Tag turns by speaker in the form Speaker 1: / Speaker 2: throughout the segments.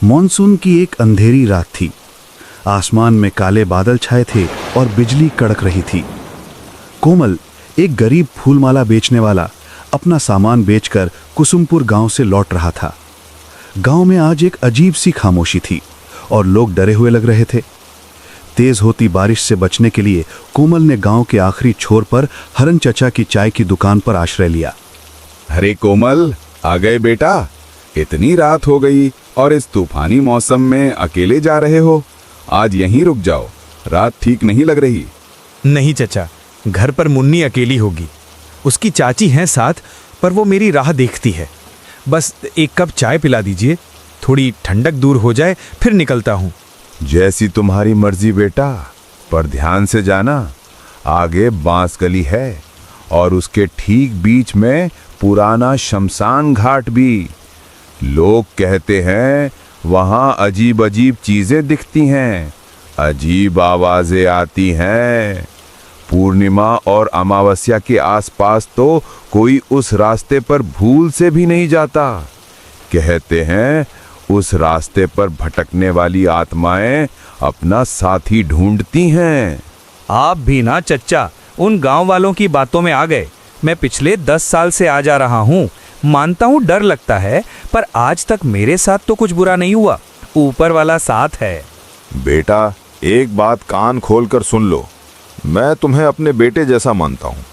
Speaker 1: Monsoon की एक अंधेरी रात थी। आसमान में काले बादल छाए थे और बिजली कड़क रही थी। कोमल, एक गरीब फूलमाला बेचने वाला, अपना सामान बेचकर कुसुमपुर गांव से लौट रहा था। गांव में आज एक अजीब सी खामोशी थी और लोग डरे हुए लग रहे थे। तेज होती बारिश से बचने के लिए कोमल ने गांव के आखिरी छोर पर हरन चचा की चाय की दुकान पर आश्रय लिया।
Speaker 2: अरे कोमल, आ गए बेटा। इतनी रात हो गई और इस तूफानी मौसम में अकेले जा रहे हो। आज यहीं रुक जाओ, रात ठीक नहीं लग रही।
Speaker 3: नहीं चचा, घर पर मुन्नी अकेली होगी। उसकी चाची हैं साथ, पर वो मेरी राह देखती है। बस एक कप चाय पिला दीजिए, थोड़ी ठंडक दूर हो जाए फिर निकलता हूँ।
Speaker 2: जैसी तुम्हारी मर्जी बेटा, पर ध्यान से जाना। आगे बांस गली है और उसके ठीक बीच में पुराना शमशान घाट भी। लोग कहते हैं वहां अजीब अजीब चीजें दिखती हैं, अजीब आवाजें आती हैं। पूर्णिमा और अमावस्या के आसपास तो कोई उस रास्ते पर भूल से भी नहीं जाता। कहते हैं उस रास्ते पर भटकने वाली आत्माएं अपना साथी ढूंढती हैं।
Speaker 3: आप भी ना चचा उन गांव वालों की बातों में आ गए। मैं पिछले 10 साल से आ जा रहा हूँ। मानता हूँ डर लगता है, पर आज तक मेरे साथ तो कुछ बुरा नहीं हुआ। ऊपर वाला साथ है।
Speaker 4: बेटा, एक बात कान खोलकर सुन लो। मैं तुम्हें अपने बेटे जैसा मानता हूँ।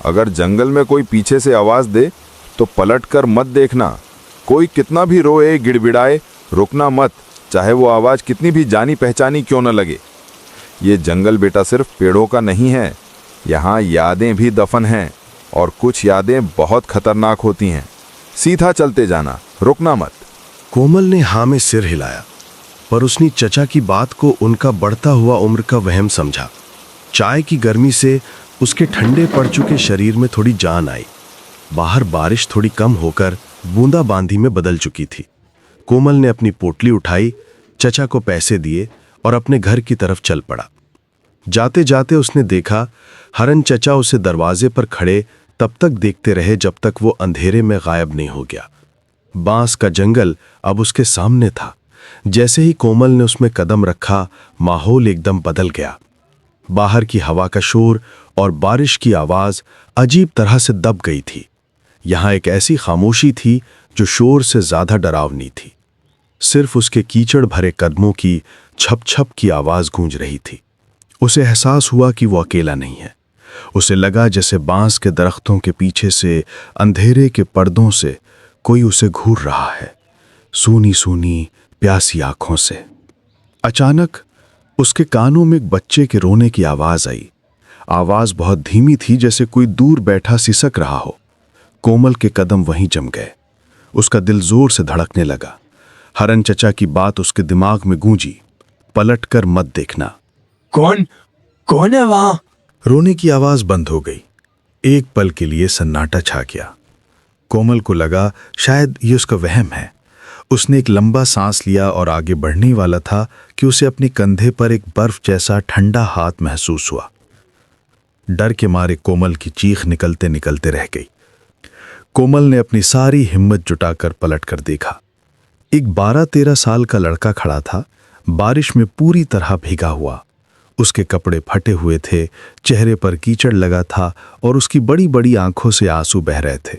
Speaker 4: अगर जंगल में कोई पीछे से आवाज दे तो पलटकर मत देखना। कोई कितना भी रोए गिड़बिड़ाए, रुकना मत, चाहे वो आवाज कितनी भी जानी पहचानी क्यों न लगे। ये जंगल बेटा सिर्फ पेड़ों का नहीं है, यहाँ यादें भी दफन हैं और कुछ यादें बहुत खतरनाक होती हैं। सीधा चलते जाना, रुकना मत।
Speaker 1: कोमल ने हाँ में सिर हिलाया, पर उसने चचा की बात को उनका बढ़ता हुआ उम्र का वहम समझा। चाय की गर्मी से उसके ठंडे पड़ चुके शरीर में थोड़ी जान आई। बाहर बारिश थोड़ी कम होकर बूंदाबांदी में बदल चुकी थी। कोमल ने अपनी पोटली उठाई, चचा को पैसे दिए और अपने घर की तरफ चल पड़ा। जाते जाते उसने देखा हरन चचा उसे दरवाजे पर खड़े तब तक देखते रहे जब तक वो अंधेरे में गायब नहीं हो गया। बांस का जंगल अब उसके सामने था। जैसे ही कोमल ने उसमें कदम रखा, माहौल एकदम बदल गया। बाहर की हवा का शोर और बारिश की आवाज अजीब तरह से दब गई थी। यहां एक ऐसी खामोशी थी जो शोर से ज्यादा डरावनी थी। सिर्फ उसके कीचड़ भरे कदमों की छप छप की आवाज गूंज रही थी। उसे एहसास हुआ कि वो अकेला नहीं है। उसे लगा जैसे बांस के दरख्तों के पीछे से, अंधेरे के पर्दों से कोई उसे घूर रहा है, सूनी सूनी प्यासी आंखों से। अचानक उसके कानों में एक बच्चे के रोने की आवाज आई। आवाज बहुत धीमी थी, जैसे कोई दूर बैठा सिसक रहा हो। कोमल के कदम वहीं जम गए। उसका दिल जोर से धड़कने लगा। हरन चचा की बात उसके दिमाग में गूंजी, पलट कर मत देखना।
Speaker 3: कौन है वहां?
Speaker 1: रोने की आवाज बंद हो गई। एक पल के लिए सन्नाटा छा गया। कोमल को लगा शायद ये उसका वहम है। उसने एक लंबा सांस लिया और आगे बढ़ने वाला था कि उसे अपने कंधे पर एक बर्फ जैसा ठंडा हाथ महसूस हुआ। डर के मारे कोमल की चीख निकलते निकलते रह गई। कोमल ने अपनी सारी हिम्मत जुटाकर पलट कर देखा। एक 12-13 साल का लड़का खड़ा था, बारिश में पूरी तरह भीगा हुआ। उसके कपड़े फटे हुए थे, चेहरे पर कीचड़ लगा था और उसकी बड़ी बड़ी आंखों से आंसू बह रहे थे।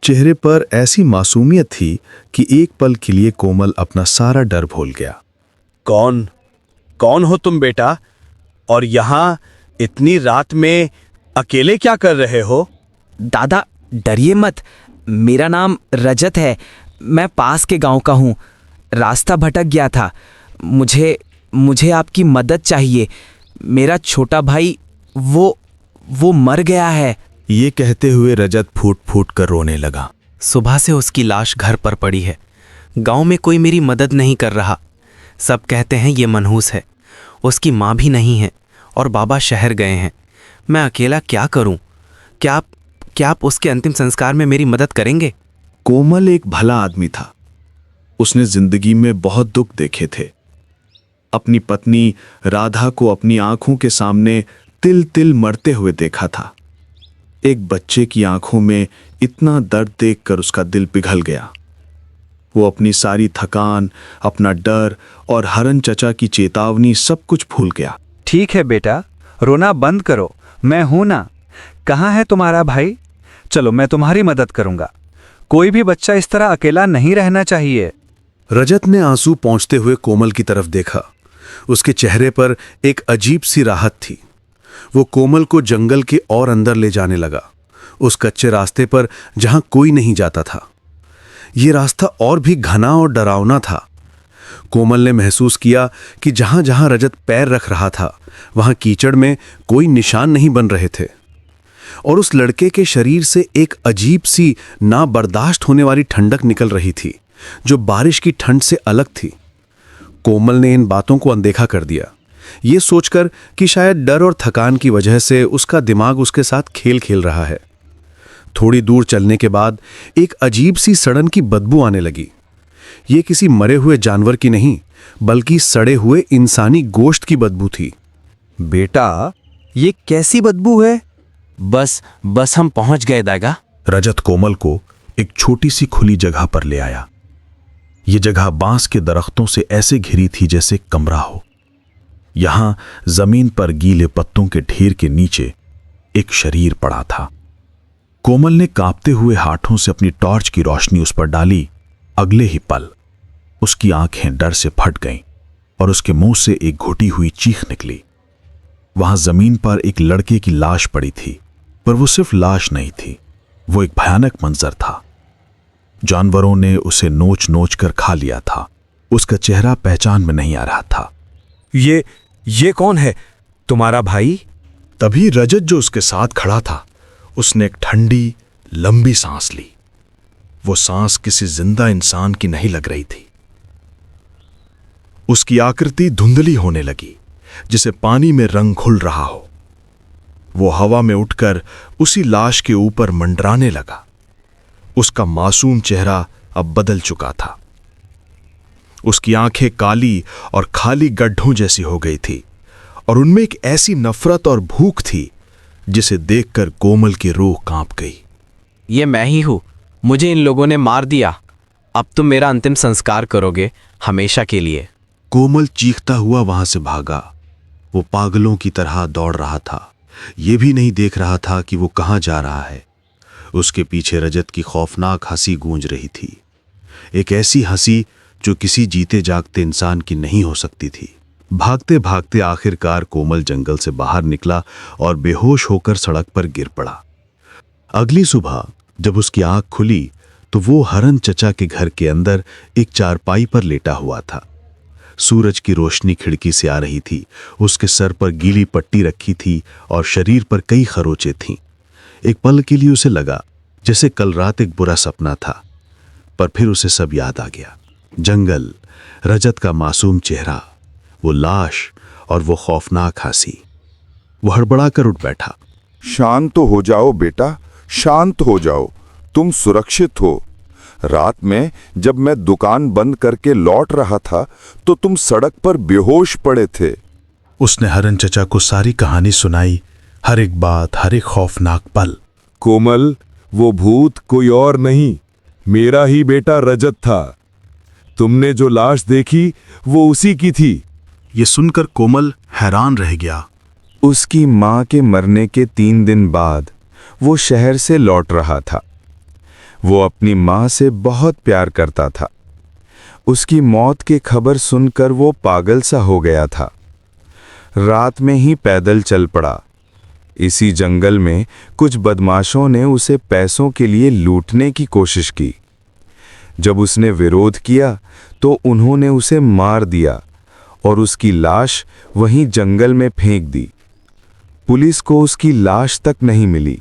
Speaker 1: चेहरे पर ऐसी मासूमियत थी कि एक पल के लिए कोमल अपना सारा डर भूल गया।
Speaker 5: कौन हो तुम बेटा? और यहाँ इतनी रात में अकेले क्या कर रहे हो?
Speaker 6: दादा डरिए मत, मेरा नाम रजत है। मैं पास के गांव का हूँ। रास्ता भटक गया था। मुझे आपकी मदद चाहिए। मेरा छोटा भाई वो मर गया है।
Speaker 3: ये कहते हुए रजत फूट फूट कर रोने लगा।
Speaker 7: सुबह से उसकी लाश घर पर पड़ी है। गांव में कोई मेरी मदद नहीं कर रहा। सब कहते हैं ये मनहूस है। उसकी माँ भी नहीं है और बाबा शहर गए हैं। मैं अकेला क्या करूं? क्या आप उसके अंतिम संस्कार में मेरी मदद करेंगे?
Speaker 1: कोमल एक भला आदमी था। उसने जिंदगी में बहुत दुख देखे थे। अपनी पत्नी राधा को अपनी आंखों के सामने तिल तिल मरते हुए देखा था। एक बच्चे की आंखों में इतना दर्द देखकर उसका दिल पिघल गया। वो अपनी सारी थकान, अपना डर और हरन चचा की चेतावनी सब कुछ भूल गया।
Speaker 3: ठीक है बेटा, रोना बंद करो, मैं हूं ना। कहाँ है तुम्हारा भाई? चलो मैं तुम्हारी मदद करूंगा। कोई भी बच्चा इस तरह अकेला नहीं रहना चाहिए।
Speaker 1: रजत ने आंसू पहुंचते हुए कोमल की तरफ देखा। उसके चेहरे पर एक अजीब सी राहत थी। वो कोमल को जंगल के और अंदर ले जाने लगा, उस कच्चे रास्ते पर जहां कोई नहीं जाता था। ये रास्ता और भी घना और डरावना था। कोमल ने महसूस किया कि जहां जहां रजत पैर रख रहा था वहां कीचड़ में कोई निशान नहीं बन रहे थे, और उस लड़के के शरीर से एक अजीब सी ना बर्दाश्त होने वाली ठंडक निकल रही थी जो बारिश की ठंड से अलग थी। कोमल ने इन बातों को अनदेखा कर दिया, ये सोचकर कि शायद डर और थकान की वजह से उसका दिमाग उसके साथ खेल खेल रहा है। थोड़ी दूर चलने के बाद एक अजीब सी सड़न की बदबू आने लगी। ये किसी मरे हुए जानवर की नहीं, बल्कि सड़े हुए इंसानी गोश्त की बदबू थी।
Speaker 3: बेटा, ये कैसी बदबू है?
Speaker 6: बस हम पहुंच गए दागा।
Speaker 1: रजत कोमल को एक छोटी सी खुली जगह पर ले आया। ये जगह बांस के दरख्तों से ऐसे घिरी थी जैसे कमरा हो। यहां जमीन पर गीले पत्तों के ढेर के नीचे एक शरीर पड़ा था। कोमल ने कांपते हुए हाथों से अपनी टॉर्च की रोशनी उस पर डाली। अगले ही पल उसकी आंखें डर से फट गईं और उसके मुंह से एक घुटी हुई चीख निकली। वहां जमीन पर एक लड़के की लाश पड़ी थी, पर वो सिर्फ लाश नहीं थी, वो एक भयानक मंजर था। जानवरों ने उसे नोच नोच कर खा लिया था। उसका चेहरा पहचान में नहीं आ रहा था।
Speaker 3: ये कौन है? तुम्हारा भाई?
Speaker 1: तभी रजत जो उसके साथ खड़ा था, उसने एक ठंडी लंबी सांस ली। वो सांस किसी जिंदा इंसान की नहीं लग रही थी। उसकी आकृति धुंधली होने लगी, जिसे पानी में रंग घुल रहा हो। वो हवा में उठकर उसी लाश के ऊपर मंडराने लगा। उसका मासूम चेहरा अब बदल चुका था। उसकी आंखें काली और खाली गड्ढों जैसी हो गई थी, और उनमें एक ऐसी नफरत और भूख थी जिसे देखकर कोमल की रूह कांप गई।
Speaker 6: ये मैं ही हूं, मुझे इन लोगों ने मार दिया। अब तुम मेरा अंतिम संस्कार करोगे, हमेशा के लिए।
Speaker 1: कोमल चीखता हुआ वहां से भागा। वो पागलों की तरह दौड़ रहा था, ये भी नहीं देख रहा था कि वो कहां जा रहा है। उसके पीछे रजत की खौफनाक हंसी गूंज रही थी, एक ऐसी हंसी जो किसी जीते जागते इंसान की नहीं हो सकती थी। भागते भागते आखिरकार कोमल जंगल से बाहर निकला और बेहोश होकर सड़क पर गिर पड़ा। अगली सुबह जब उसकी आंख खुली तो वो हरन चचा के घर के अंदर एक चारपाई पर लेटा हुआ था। सूरज की रोशनी खिड़की से आ रही थी। उसके सर पर गीली पट्टी रखी थी और शरीर पर कई खरोंचें थीं। एक पल के लिए उसे लगा जैसे कल रात एक बुरा सपना था, पर फिर उसे सब याद आ गया। जंगल, रजत का मासूम चेहरा, वो लाश और वो खौफनाक हंसी। वो हड़बड़ा कर उठ बैठा।
Speaker 4: शांत तो हो जाओ बेटा, शांत हो जाओ, तुम सुरक्षित हो। रात में जब मैं दुकान बंद करके लौट रहा था तो तुम सड़क पर बेहोश पड़े थे।
Speaker 1: उसने हरन चचा को सारी कहानी सुनाई, हर एक बात, हर एक खौफनाक पल।
Speaker 8: कोमल, वो भूत कोई और नहीं, मेरा ही बेटा रजत था। तुमने जो लाश देखी वो उसी की थी।
Speaker 1: ये सुनकर कोमल हैरान रह गया।
Speaker 2: उसकी मां के मरने के 3 दिन बाद वो शहर से लौट रहा था। वो अपनी मां से बहुत प्यार करता था। उसकी मौत की खबर सुनकर वो पागल सा हो गया था। रात में ही पैदल चल पड़ा। इसी जंगल में कुछ बदमाशों ने उसे पैसों के लिए लूटने की कोशिश की। जब उसने विरोध किया तो उन्होंने उसे मार दिया और उसकी लाश वहीं जंगल में फेंक दी। पुलिस को उसकी लाश तक नहीं मिली।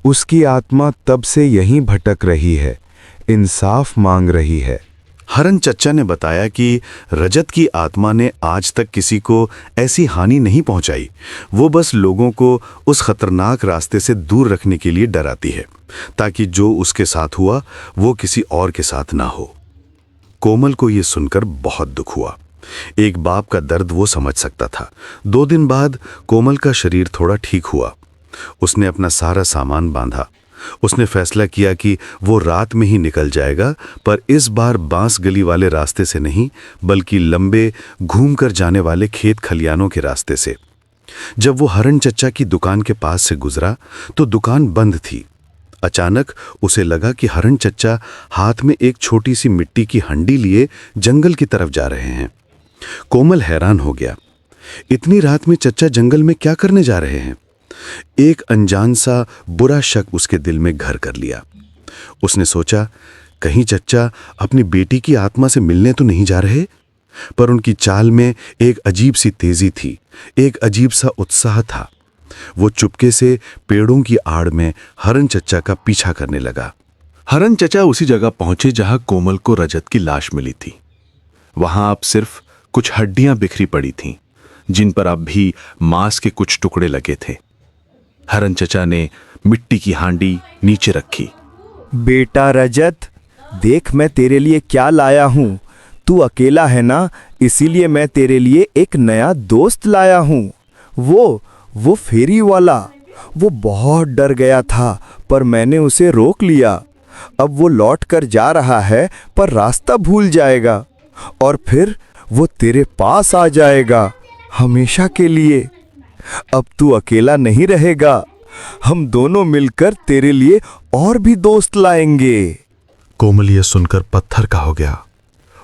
Speaker 2: उसकी आत्मा तब से यहीं भटक रही है, इंसाफ मांग रही है।
Speaker 1: हरन चचा ने बताया कि रजत की आत्मा ने आज तक किसी को ऐसी हानि नहीं पहुंचाई। वो बस लोगों को उस खतरनाक रास्ते से दूर रखने के लिए डराती है, ताकि जो उसके साथ हुआ वो किसी और के साथ ना हो। कोमल को यह सुनकर बहुत दुख हुआ। एक बाप का दर्द वो समझ सकता था। 2 दिन बाद कोमल का शरीर थोड़ा ठीक हुआ। उसने अपना सारा सामान बांधा, उसने फैसला किया कि वो रात में ही निकल जाएगा, पर इस बार बांस गली वाले रास्ते से नहीं, बल्कि लंबे घूमकर जाने वाले खेत खलियानों के रास्ते से। जब वो हरण चचा की दुकान के पास से गुजरा तो दुकान बंद थी। अचानक उसे लगा कि हरण चचा हाथ में एक छोटी सी मिट्टी की हंडी लिए जंगल की तरफ जा रहे हैं। कोमल हैरान हो गया, इतनी रात में चचा जंगल में क्या करने जा रहे हैं? एक अनजान सा बुरा शक उसके दिल में घर कर लिया। उसने सोचा, कहीं चचा अपनी बेटी की आत्मा से मिलने तो नहीं जा रहे? पर उनकी चाल में एक अजीब सी तेजी थी, एक अजीब सा उत्साह था। वो चुपके से पेड़ों की आड़ में हरण चचा का पीछा करने लगा।
Speaker 9: हरण चचा उसी जगह पहुंचे जहां कोमल को रजत की लाश मिली थी। वहां अब सिर्फ कुछ हड्डियां बिखरी पड़ी थीं, जिन पर अब भी मांस के कुछ टुकड़े लगे थे। हरण चचा ने मिट्टी की हांडी नीचे रखी।
Speaker 10: बेटा रजत, देख मैं तेरे लिए क्या लाया हूं। तू अकेला है ना, इसीलिए मैं तेरे लिए एक नया दोस्त लाया हूं। वो फेरी वाला। वो बहुत डर गया था, पर मैंने उसे रोक लिया। अब वो लौट कर जा रहा है, पर रास्ता भूल जाएगा और फिर वो तेरे पास आ जाएगा हमेशा के लिए। अब तू अकेला नहीं रहेगा, हम दोनों मिलकर तेरे लिए और भी दोस्त लाएंगे।
Speaker 11: कोमल ये सुनकर पत्थर का हो गया।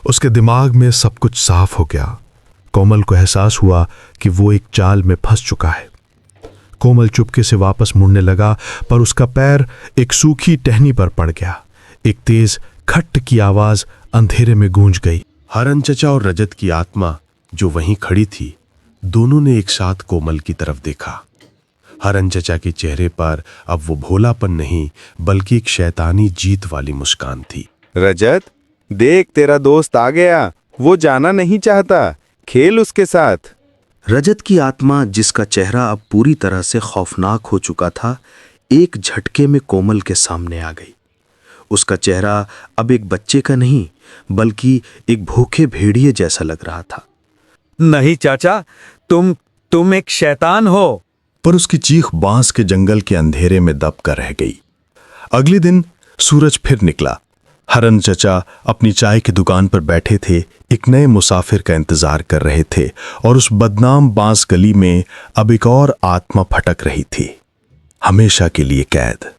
Speaker 11: उसके दिमाग में सब कुछ साफ हो गया। कोमल को एहसास हुआ कि वो एक जाल में फंस चुका है। कोमल चुपके से वापस मुड़ने लगा, पर उसका पैर एक सूखी टहनी पर पड़ गया। एक तेज खट की आवाज अंधेरे में गूंज गई।
Speaker 1: हरण चचा और रजत की आत्मा जो वहीं खड़ी थी, दोनों ने एक साथ कोमल की तरफ देखा। हरण चचा के चेहरे पर अब वो भोलापन नहीं, बल्कि एक शैतानी जीत वाली मुस्कान थी।
Speaker 4: रजत, देख तेरा दोस्त आ गया। वो जाना नहीं चाहता, खेल उसके साथ।
Speaker 5: रजत की आत्मा, जिसका चेहरा अब पूरी तरह से खौफनाक हो चुका था, एक झटके में कोमल के सामने आ गई। उसका चेहरा अब एक बच्चे का नहीं, बल्कि एक भूखे भेड़िए जैसा लग रहा था।
Speaker 3: नहीं चाचा, तुम एक शैतान हो।
Speaker 11: पर उसकी चीख बांस के जंगल के अंधेरे में दब कर रह गई। अगले दिन सूरज फिर निकला। हरण चचा अपनी चाय की दुकान पर बैठे थे, एक नए मुसाफिर का इंतजार कर रहे थे, और उस बदनाम बांस गली में अब एक और आत्मा फटक रही थी, हमेशा के लिए कैद।